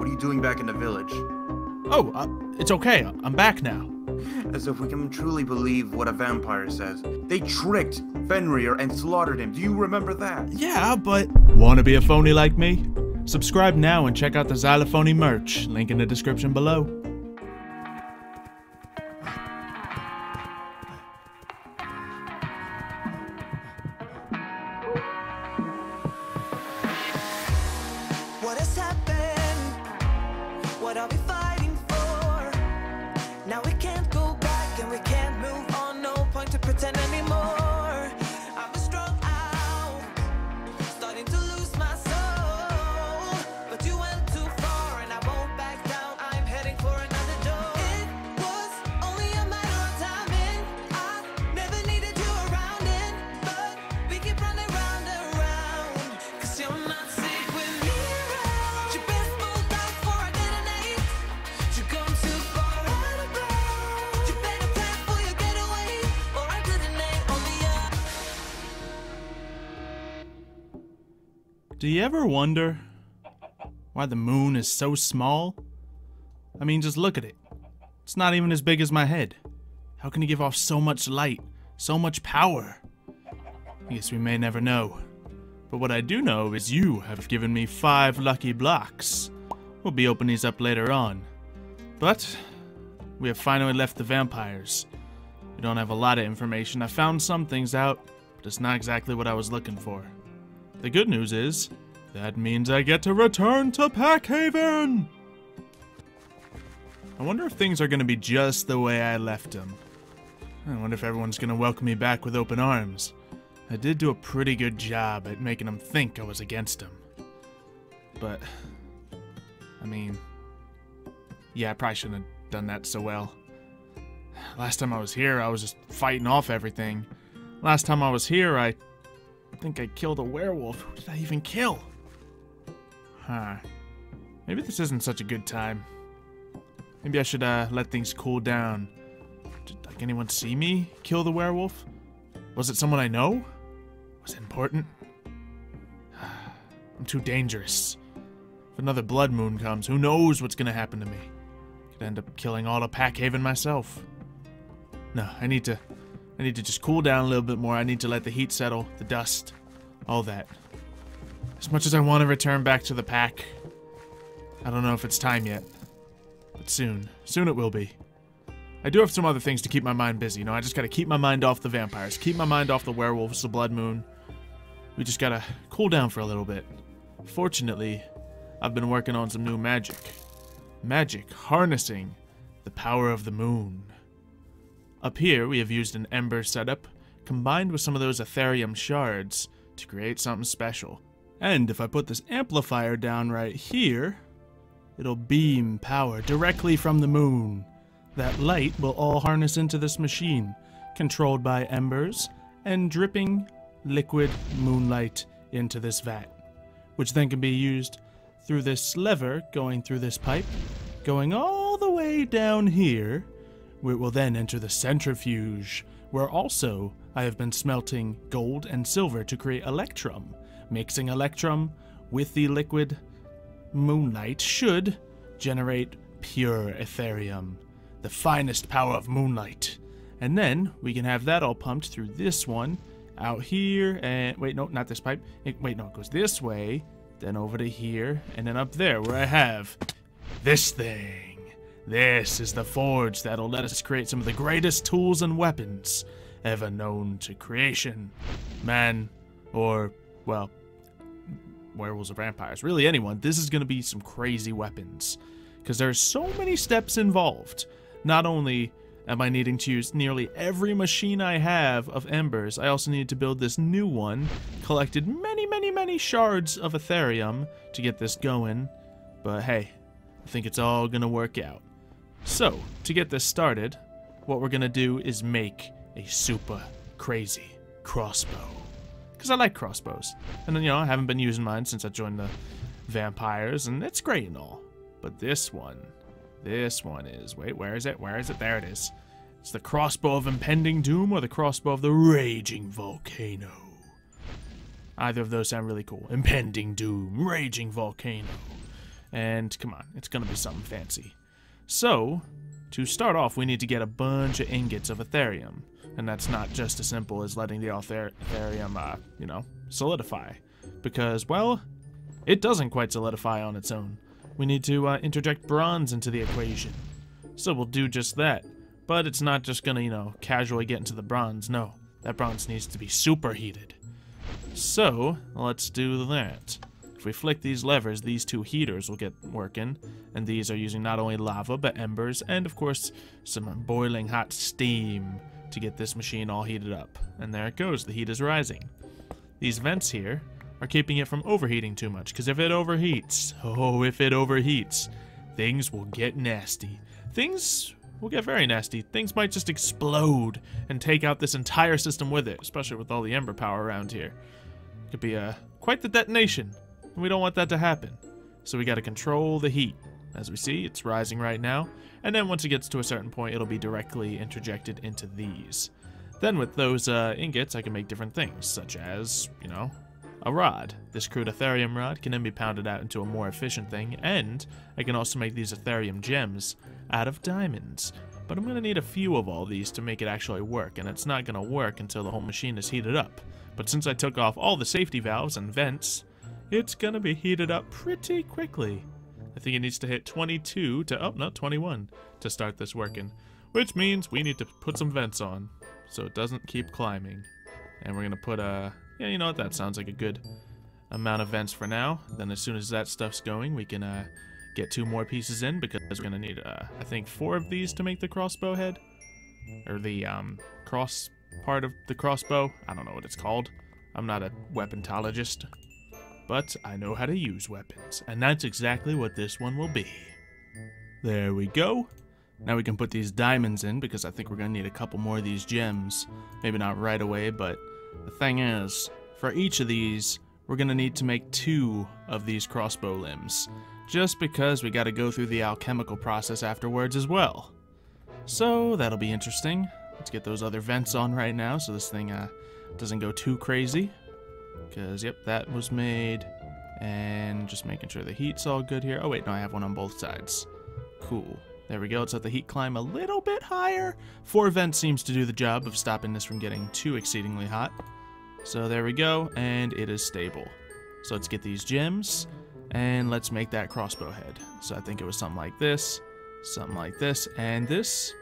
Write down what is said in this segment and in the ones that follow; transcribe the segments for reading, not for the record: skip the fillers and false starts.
What are you doing back in the village? Oh, it's okay. I'm back now. As if we can truly believe what a vampire says. They tricked Fenrir and slaughtered him. Do you remember that? Yeah, but... Wanna be a phony like me? Subscribe now and check out the Xylophoney merch. Link in the description below. What has happened? What are we fighting for? Now we can't go back and we can't move on. No point to pretend anymore. I've been strung out, starting to lose my soul. But you went too far and I won't back down. I'm heading for another door. It was only a matter of timing. I never needed you around it, but we keep running round and round. 'Cause you're not safe with me around. You best pulled out before I detonate. You come too far out of bounds. You better plan for your getaway, or I detonate on the up. Do you ever wonder why the moon is so small? I mean, just look at it. It's not even as big as my head. How can it give off so much light, so much power? I guess we may never know. But what I do know is you have given me 5 lucky blocks. We'll be opening these up later on. But we have finally left the vampires. We don't have a lot of information. I found some things out, but it's not exactly what I was looking for. The good news is, that means I get to return to PACKHAVEN! I wonder if things are going to be just the way I left them. I wonder if everyone's going to welcome me back with open arms. I did do a pretty good job at making them think I was against them. But, I mean, yeah, I probably shouldn't have done that so well. Last time I was here, I was just fighting off everything. Last time I was here, I think I killed a werewolf. Who did I even kill? Huh. Maybe this isn't such a good time. Maybe I should let things cool down. Did like anyone see me kill the werewolf? Was it someone I know? Was it important? I'm too dangerous. If another blood moon comes, who knows what's gonna happen to me? Could end up killing all of PACKHAVEN myself. No, I need to just cool down a little bit more. I need to let the heat settle, the dust, all that. As much as I want to return back to the pack, I don't know if it's time yet. But soon. Soon it will be. I do have some other things to keep my mind busy. You know, I just gotta keep my mind off the vampires. Keep my mind off the werewolves, the blood moon. We just gotta cool down for a little bit. Fortunately, I've been working on some new magic. Magic harnessing the power of the moon. Up here, we have used an ember setup, combined with some of those Ethereum shards, to create something special. And if I put this amplifier down right here, it'll beam power directly from the moon. That light will all harness into this machine, controlled by embers, and dripping liquid moonlight into this vat, which then can be used through this lever going through this pipe, going all the way down here, where it will then enter the centrifuge, where also I have been smelting gold and silver to create electrum. Mixing electrum with the liquid moonlight should generate pure Ethereum, the finest power of moonlight. And then we can have that all pumped through this one, out here, and wait, no, not this pipe. Wait, no, it goes this way, then over to here, and then up there where I have this thing. This is the forge that'll let us create some of the greatest tools and weapons ever known to creation. Man, or, well, werewolves or vampires, really anyone. This is going to be some crazy weapons, because there's so many steps involved. Not only am I needing to use nearly every machine I have of embers, I also need to build this new one, collected many shards of Ethereum to get this going, but hey, I think it's all going to work out. So, to get this started, what we're going to do is make a super crazy crossbow. Because I like crossbows. And, you know, I haven't been using mine since I joined the vampires, and it's great and all. But this one is... Wait, where is it? Where is it? There it is. It's the crossbow of impending doom or the crossbow of the raging volcano. Either of those sound really cool. Impending doom, raging volcano. And come on, it's gonna be something fancy. So, to start off, we need to get a bunch of ingots of Aetherium. And that's not just as simple as letting the Aetherium, you know, solidify. Because, well, it doesn't quite solidify on its own. We need to interject bronze into the equation. So we'll do just that. But it's not just gonna, you know, casually get into the bronze. No, that bronze needs to be superheated. So, let's do that. If we flick these levers, these two heaters will get working. And these are using not only lava, but embers, and of course, some boiling hot steam to get this machine all heated up. And there it goes, the heat is rising. These vents here are keeping it from overheating too much, because if it overheats, oh, if it overheats, things will get nasty. Things will get very nasty. Things might just explode and take out this entire system with it, especially with all the ember power around here. It could be quite the detonation, and we don't want that to happen. So we got to control the heat. As we see, it's rising right now, and then once it gets to a certain point, it'll be directly interjected into these. Then with those ingots, I can make different things, such as, you know, a rod. This crude Aetherium rod can then be pounded out into a more efficient thing, and I can also make these Aetherium gems out of diamonds. But I'm going to need a few of all these to make it actually work, and it's not going to work until the whole machine is heated up. But since I took off all the safety valves and vents, it's going to be heated up pretty quickly. I think it needs to hit 22 to, oh, no, 21 to start this working. Which means we need to put some vents on, so it doesn't keep climbing. And we're going to put yeah, you know what, that sounds like a good amount of vents for now. Then as soon as that stuff's going, we can get 2 more pieces in, because we're going to need, I think, 4 of these to make the crossbow head. Or the cross part of the crossbow. I don't know what it's called. I'm not a weapontologist. But I know how to use weapons, and that's exactly what this one will be. There we go. Now we can put these diamonds in, because I think we're going to need a couple more of these gems. Maybe not right away, but the thing is, for each of these, we're going to need to make 2 of these crossbow limbs, just because we got to go through the alchemical process afterwards as well. So that'll be interesting. Let's get those other vents on right now, so this thing doesn't go too crazy. Because, yep, that was made. And just making sure the heat's all good here. Oh, wait, no, I have one on both sides. Cool. There we go. Let's let the heat climb a little bit higher. 4 vents seems to do the job of stopping this from getting too exceedingly hot. So there we go, and it is stable. So let's get these gems, and let's make that crossbow head. So I think it was something like this, and this.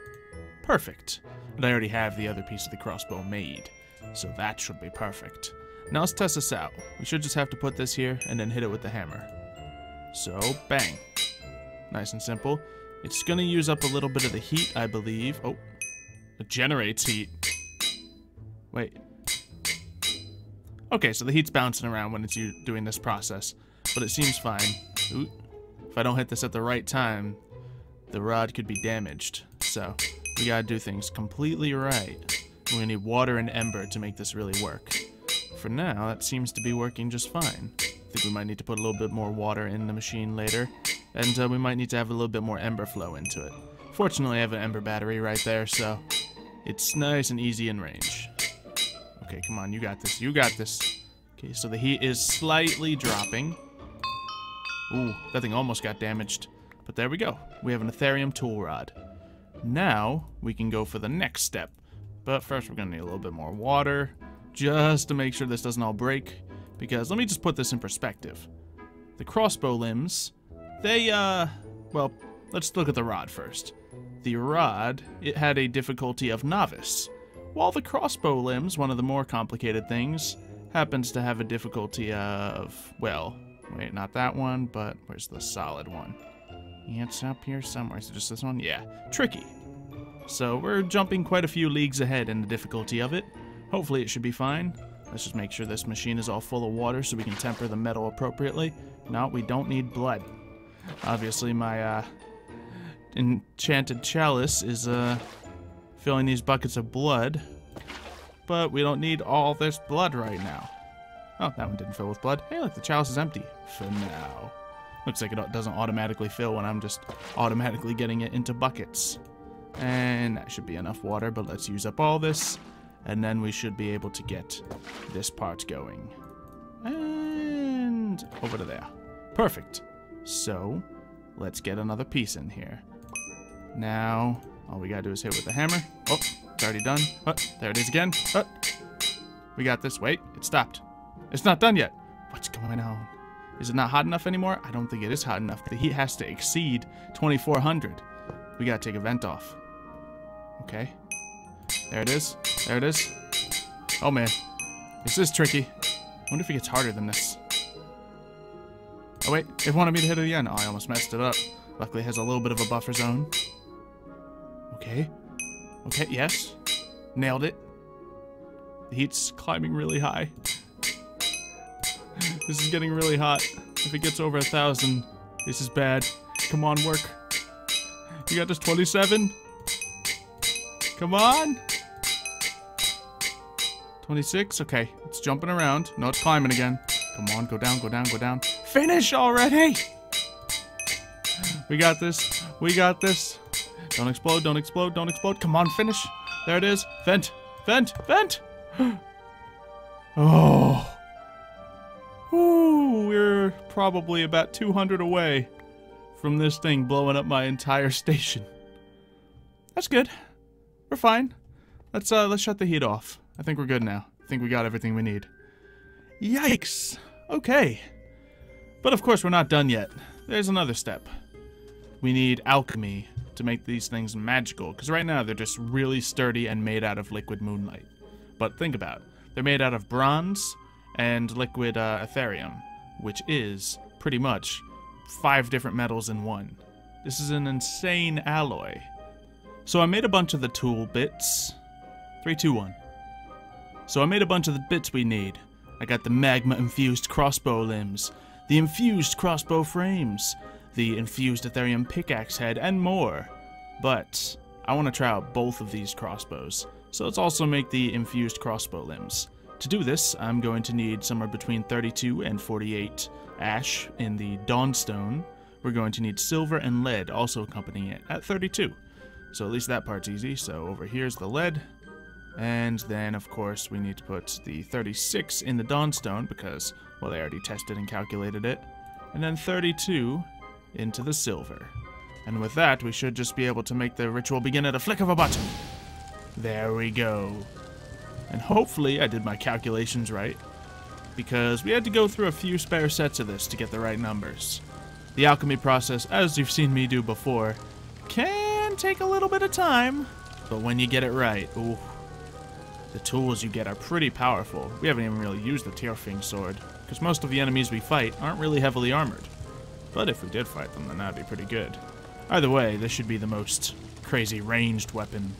Perfect. And I already have the other piece of the crossbow made, so that should be perfect. Now let's test this out. We should just have to put this here and then hit it with the hammer. So, bang. Nice and simple. It's going to use up a little bit of the heat, I believe. Oh, it generates heat. Wait. Okay, so the heat's bouncing around when it's doing this process, but it seems fine. Ooh. If I don't hit this at the right time, the rod could be damaged. So, we gotta do things completely right. We're gonna need water and ember to make this really work. For now, that seems to be working just fine. I think we might need to put a little bit more water in the machine later, and we might need to have a little bit more ember flow into it. Fortunately, I have an ember battery right there, so it's nice and easy in range. Okay, come on, you got this, you got this. Okay, so the heat is slightly dropping. Ooh, that thing almost got damaged. But there we go. We have an Aetherium tool rod. Now, we can go for the next step. But first, we're gonna need a little bit more water, just to make sure this doesn't all break, because let me just put this in perspective. The crossbow limbs, they, well, let's look at the rod first. The rod, it had a difficulty of novice, while the crossbow limbs, one of the more complicated things, happens to have a difficulty of, well, wait, not that one, but where's the solid one? It's up here somewhere. Is it just this one? Yeah, tricky. So we're jumping quite a few leagues ahead in the difficulty of it. Hopefully it should be fine. Let's just make sure this machine is all full of water so we can temper the metal appropriately. No, we don't need blood. Obviously my enchanted chalice is filling these buckets of blood, but we don't need all this blood right now. Oh, that one didn't fill with blood. Hey, look, the chalice is empty for now. Looks like it doesn't automatically fill when I'm just automatically getting it into buckets. And that should be enough water, but let's use up all this, and then we should be able to get this part going. And over to there. Perfect. So, let's get another piece in here. Now, all we gotta do is hit with the hammer. Oh, it's already done. Oh, there it is again. Oh, we got this. Wait, it stopped. It's not done yet. What's going on? Is it not hot enough anymore? I don't think it is hot enough. The heat has to exceed 2400. We gotta take a vent off. Okay. There it is. There it is. Oh man. This is tricky. I wonder if it gets harder than this. Oh wait, it wanted me to hit it again. Oh, I almost messed it up. Luckily it has a little bit of a buffer zone. Okay. Okay, yes. Nailed it. The heat's climbing really high. This is getting really hot. If it gets over 1,000, this is bad. Come on, work. You got this 27? Come on. 26? Okay, it's jumping around. No, it's climbing again. Come on, go down, go down, go down. Finish already! We got this. We got this. Don't explode, don't explode, don't explode. Come on, finish. There it is. Vent, vent, vent! Oh. Ooh, we're probably about 200 away from this thing blowing up my entire station. That's good. We're fine. Let's shut the heat off. I think we're good now. I think we got everything we need. Yikes. Okay. But of course we're not done yet. There's another step. We need alchemy to make these things magical, because right now they're just really sturdy and made out of liquid moonlight. But think about it. They're made out of bronze and liquid Ethereum, which is pretty much 5 different metals in one. This is an insane alloy. So I made a bunch of the tool bits. 3, 2, 1. So I made a bunch of the bits we need. I got the magma-infused crossbow limbs, the infused crossbow frames, the infused Ethereum pickaxe head, and more. But I want to try out both of these crossbows, so let's also make the infused crossbow limbs. To do this, I'm going to need somewhere between 32 and 48 ash in the Dawnstone. We're going to need silver and lead also accompanying it at 32. So at least that part's easy. So over here's the lead. And then, of course, we need to put the 36 in the Dawnstone because, well, they already tested and calculated it. And then 32 into the silver. And with that, we should just be able to make the ritual begin at a flick of a button. There we go. And hopefully I did my calculations right, because we had to go through a few spare sets of this to get the right numbers. The alchemy process, as you've seen me do before, can take a little bit of time, but when you get it right, ooh, the tools you get are pretty powerful. We haven't even really used the Tearfing sword, because most of the enemies we fight aren't really heavily armored. But if we did fight them, then that'd be pretty good. Either way, this should be the most crazy ranged weapon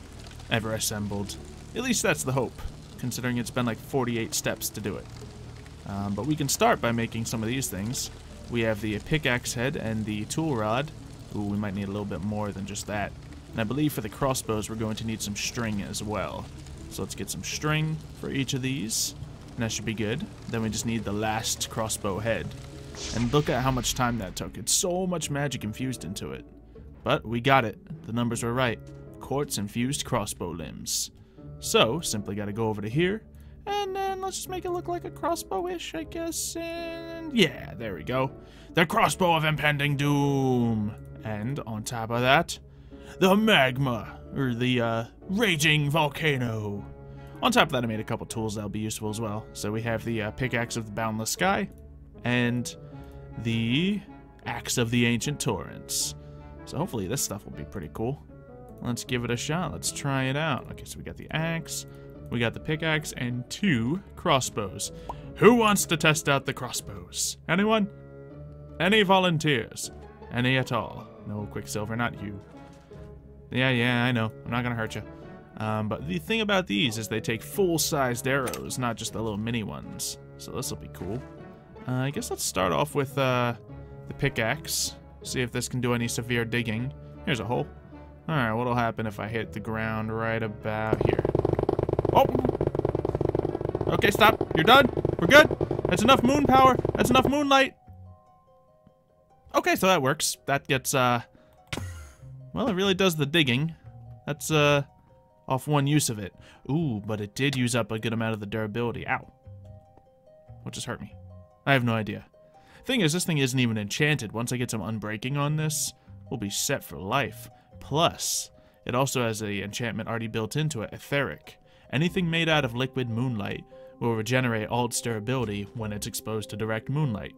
ever assembled. At least that's the hope, considering it's been like 48 steps to do it. But we can start by making some of these things. We have the pickaxe head and the tool rod. Ooh, we might need a little bit more than just that. And I believe for the crossbows we're going to need some string as well. So let's get some string for each of these. And that should be good. Then we just need the last crossbow head. And look at how much time that took. It's so much magic infused into it. But we got it. The numbers were right. Quartz infused crossbow limbs. So, simply gotta go over to here, and then let's just make it look like a crossbow-ish, I guess, and yeah, there we go. The crossbow of impending doom! And, on top of that, the magma, or the, raging volcano. On top of that, I made a couple tools that'll be useful as well. So we have the pickaxe of the boundless sky, and the axe of the ancient torrents. So hopefully this stuff will be pretty cool. Let's give it a shot. Let's try it out. Okay, so we got the axe, we got the pickaxe, and 2 crossbows. Who wants to test out the crossbows? Anyone? Any volunteers? Any at all? No, Quicksilver, not you. Yeah, I know. I'm not gonna hurt you. But the thing about these is they take full-sized arrows, not just the little mini ones. So this will be cool. I guess let's start off with the pickaxe. See if this can do any severe digging. Here's a hole. Alright, what'll happen if I hit the ground right about here? Oh! Okay, stop. You're done. We're good. That's enough moon power. That's enough moonlight. Okay, so that works. That gets, well, it really does the digging. That's, off one use of it. Ooh, but it did use up a good amount of the durability. Ow. What just hurt me? I have no idea. Thing is, this thing isn't even enchanted. Once I get some unbreaking on this, we'll be set for life. Plus, it also has a enchantment already built into it, etheric. Anything made out of liquid moonlight will regenerate all its durability when it's exposed to direct moonlight.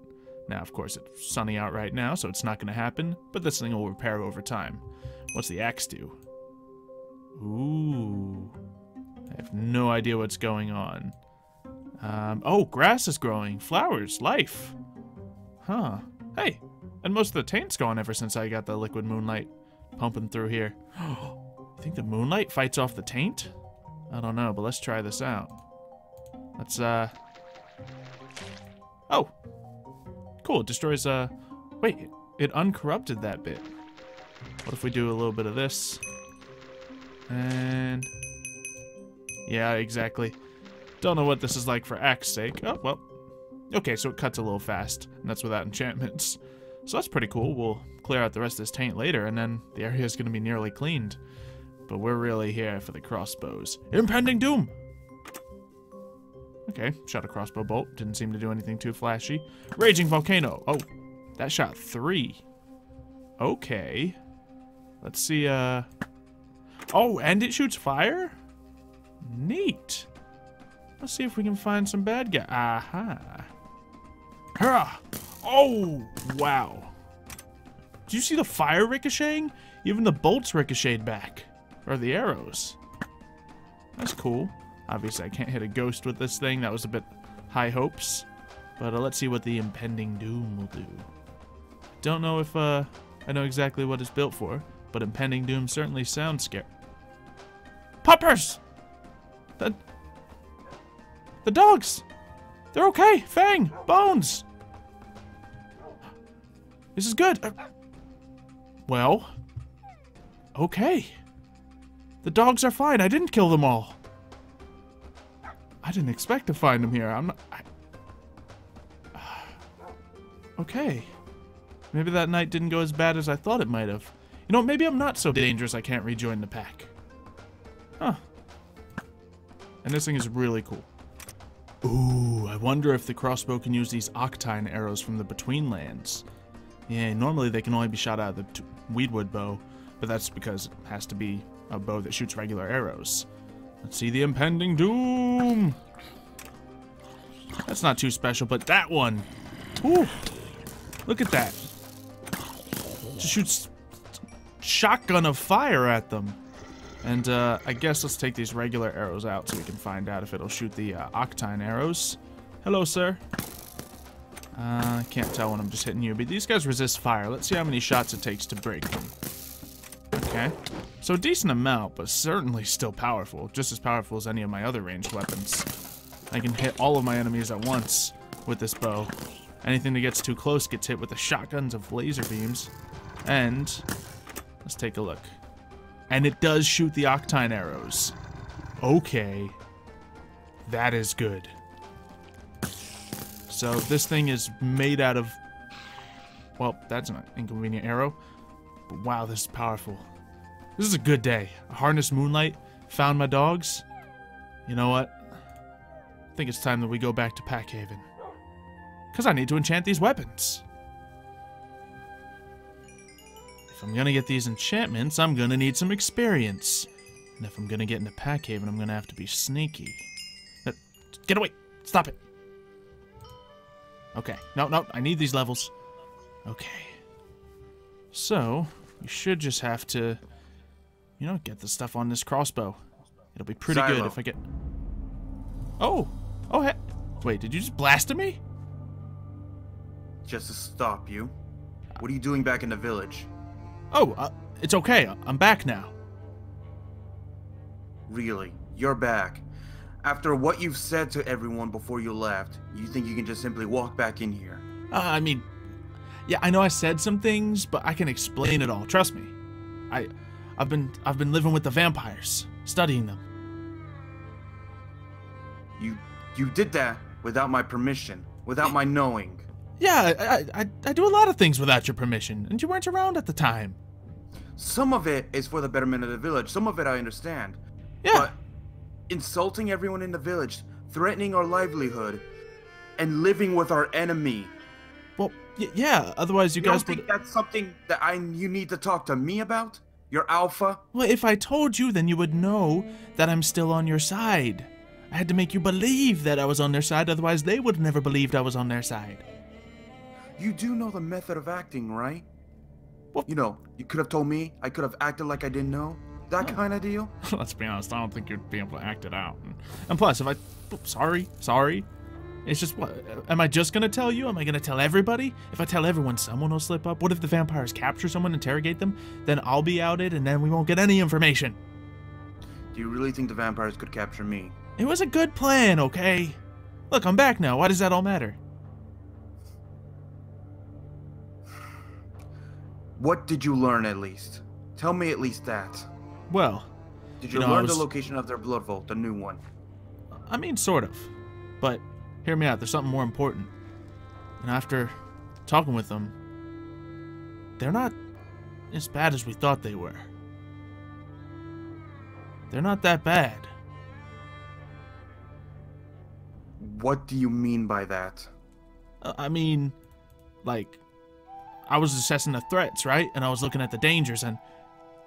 Now, of course, it's sunny out right now, so it's not going to happen, but this thing will repair over time. What's the axe do? Ooh. I have no idea what's going on. Oh, grass is growing. Flowers. Life. Huh. Hey, and most of the taint's gone ever since I got the liquid moonlight pumping through here. You think the moonlight fights off the taint? I don't know, but let's try this out. Let's, Oh! Cool, it destroys, Wait, it uncorrupted that bit. What if we do a little bit of this? And... yeah, exactly. Don't know what this is like for axe's sake. Oh, well. Okay, so it cuts a little fast, and that's without enchantments. So that's pretty cool. We'll clear out the rest of this taint later, and then the area is going to be nearly cleaned. But we're really here for the crossbows. Impending doom! Okay, shot a crossbow bolt. Didn't seem to do anything too flashy. Raging volcano. Oh, that shot 3. Okay. Let's see, oh, and it shoots fire? Neat. Let's see if we can find some bad guy. Aha. Hurrah! Oh, wow. Did you see the fire ricocheting? Even the bolts ricocheted back. Or the arrows. That's cool. Obviously, I can't hit a ghost with this thing. That was a bit high hopes. But let's see what the impending doom will do. Don't know if I know exactly what it's built for, but impending doom certainly sounds scary. Puppers! The dogs! They're okay! Fang! Bones! This is good! Well... okay. The dogs are fine. I didn't kill them all. I didn't expect to find them here. I'm not... okay. Maybe that night didn't go as bad as I thought it might have. You know, maybe I'm not so dangerous I can't rejoin the pack. Huh. And this thing is really cool. Ooh, I wonder if the crossbow can use these octine arrows from the Between Lands. Yeah, normally they can only be shot out of the Weedwood bow, but that's because it has to be a bow that shoots regular arrows. Let's see the impending doom! That's not too special, but that one! Ooh! Look at that! Just shoots shotgun of fire at them. And I guess let's take these regular arrows out so we can find out if it'll shoot the octine arrows. Hello, sir. I can't tell when I'm just hitting you, but these guys resist fire. Let's see how many shots it takes to break them. Okay. So a decent amount, but certainly still powerful. Just as powerful as any of my other ranged weapons. I can hit all of my enemies at once with this bow. Anything that gets too close gets hit with the shotguns of laser beams. And let's take a look. And it does shoot the octine arrows. Okay. That is good. So this thing is made out of... well, that's an inconvenient arrow. But wow, this is powerful. This is a good day. I harnessed moonlight, found my dogs. You know what? I think it's time that we go back to PACKHAVEN. Because I need to enchant these weapons. If I'm gonna get these enchantments, I'm gonna need some experience. And if I'm gonna get into PACKHAVEN, I'm gonna have to be sneaky. Get away! Stop it! Okay. No, I need these levels. Okay. So, you should just have to, you know, get the stuff on this crossbow. It'll be pretty good if I get... oh! Oh, hey! Wait, did you just blast at me? Just to stop you. What are you doing back in the village? Oh, it's okay. I'm back now. Really? You're back? After what you've said to everyone before you left, you think you can just simply walk back in here? I mean, yeah, I know I said some things, but I can explain it all. Trust me. I've been living with the vampires, studying them. You did that without my permission, without my knowing. Yeah, I do a lot of things without your permission, and you weren't around at the time. Some of it is for the betterment of the village. Some of it I understand. Yeah. But insulting everyone in the village, threatening our livelihood, and living with our enemy. Well, yeah, otherwise you You guys don't think would... that's something that you need to talk to me about? Your alpha? Well, if I told you, then you would know that I'm still on your side. I had to make you believe that I was on their side, otherwise they would have never believed I was on their side. You do know the method of acting, right? Well, You know, you could have told me, I could have acted like I didn't know. That kind of deal? let's be honest, I don't think you'd be able to act it out. And plus, if I... Sorry. It's just, what? Am I just gonna tell you? Am I gonna tell everybody? If I tell everyone, someone will slip up. What if the vampires capture someone, interrogate them? Then I'll be outed, and then we won't get any information. Do you really think the vampires could capture me? It was a good plan, okay? Look, I'm back now. Why does that all matter? What did you learn at least? Tell me at least that. Well, Did you know, learn the location of their blood vault, the new one? I mean, sort of. But hear me out, there's something more important. And after talking with them, they're not as bad as we thought they were. They're not that bad. What do you mean by that? I mean, like, I was assessing the threats, right? And I was looking at the dangers, and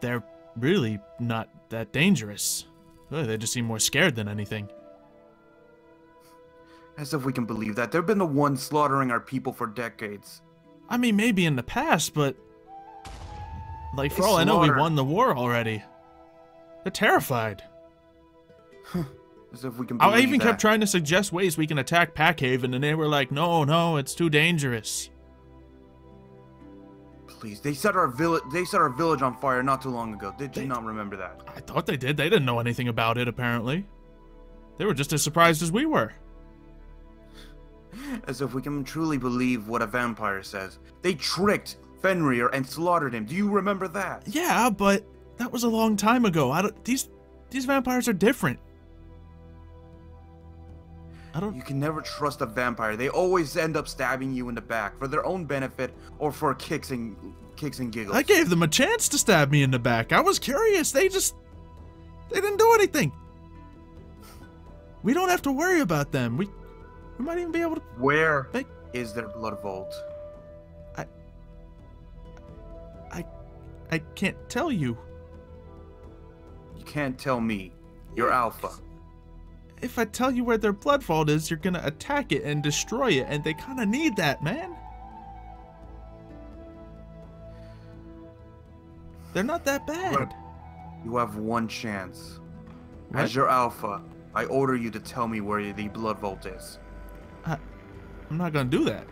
they're really not that dangerous. They just seem more scared than anything. As if we can believe that. They've been the ones slaughtering our people for decades. I mean, maybe in the past, but... like, for all I know, we won the war already. They're terrified. As if we can believe I even that. kept trying to suggest ways we can attack PACKHAVEN, and they were like, no, it's too dangerous. Please, they set our village on fire not too long ago. Did you not remember that? I thought they did. They didn't know anything about it, apparently. They were just as surprised as we were. As if we can truly believe what a vampire says. They tricked Fenrir and slaughtered him. Do you remember that? Yeah, but that was a long time ago. These vampires are different. You can never trust a vampire. They always end up stabbing you in the back for their own benefit or for kicks and giggles. I gave them a chance to stab me in the back. I was curious. They didn't do anything. We don't have to worry about them. We might even be able to... Where is their blood vault? I can't tell you. You can't tell me. You're Alpha. If I tell you where their blood vault is, you're gonna attack it and destroy it, and they kinda need that, man. They're not that bad. You have one chance. What? As your Alpha, I order you to tell me where the blood vault is. I'm not gonna do that.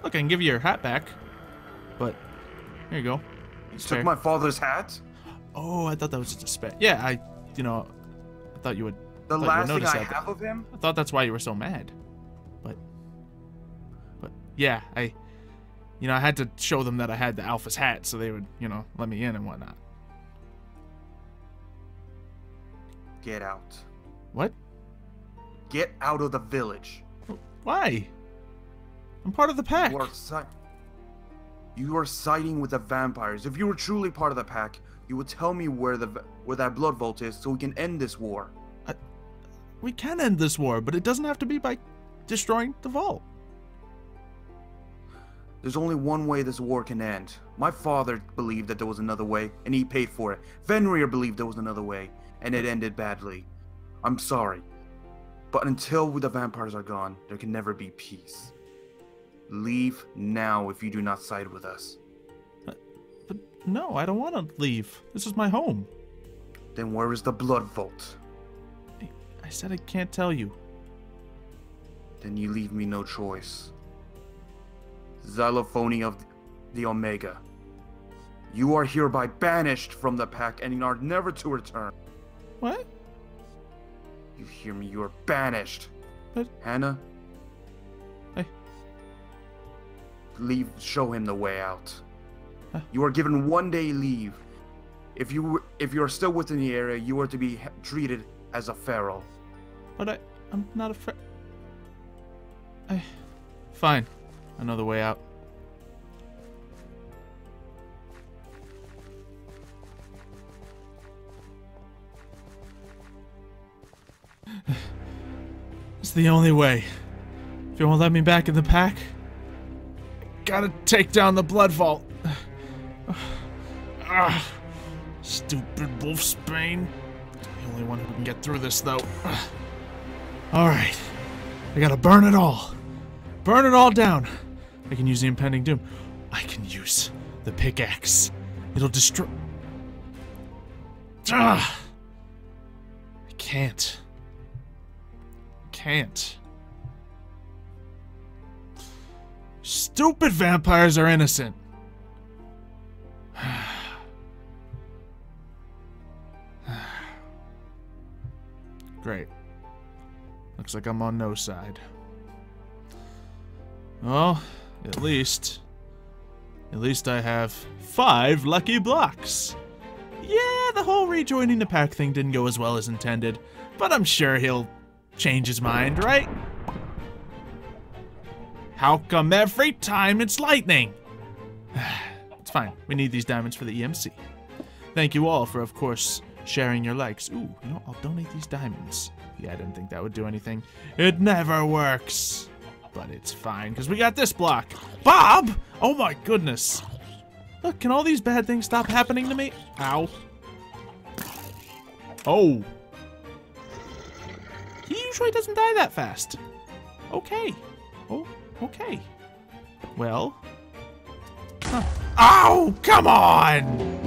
Look, I can give you your hat back, but here you go. You took my father's hat? Oh, I thought that was just a spec. Yeah, I thought you would. The last thing I have of him? I thought that's why you were so mad. But yeah, I had to show them that I had the Alpha's hat so they would, let me in and whatnot. Get out. What? Get out of the village. Why? I'm part of the pack. You are siding with the vampires. If you were truly part of the pack, you would tell me where that blood vault is so we can end this war. We can end this war, but it doesn't have to be by destroying the vault. There's only one way this war can end. My father believed that there was another way, and he paid for it. Fenrir believed there was another way, and it ended badly. I'm sorry. But until the vampires are gone, there can never be peace. Leave now if you do not side with us. But no, I don't want to leave. This is my home. Then where is the blood vault? I said I can't tell you. Then you leave me no choice. Xylophoney of the Omega. You are hereby banished from the pack and are never to return. What? You hear me? You are banished. But... Hannah? Hey. Leave, show him the way out. Huh? You are given 1 day leave. If you are still within the area, you are to be treated as a feral. But I'm not Fine. I know the way out. It's the only way. If you won't let me back in the pack, gotta take down the blood vault. Stupid wolfsbane. The only one who can get through this, though. Alright. I gotta burn it all. Burn it all down. I can use the impending doom. I can use the pickaxe. It'll destroy... I can't. Can't. Stupid vampires are innocent. Great. Looks like I'm on no side. Well, at least I have 5 lucky blocks. Yeah, the whole rejoining the pack thing didn't go as well as intended, but I'm sure he'll change his mind, right? How come every time it's lightning? It's fine. We need these diamonds for the EMC. Thank you all for, of course, sharing your likes. Ooh, you know, I'll donate these diamonds. Yeah, I didn't think that would do anything. It never works. But it's fine, because we got this block. Bob! Oh my goodness. Look, can all these bad things stop happening to me? Ow. Oh. He usually doesn't die that fast. Okay. Oh, okay. Well. Huh. Ow! Come on!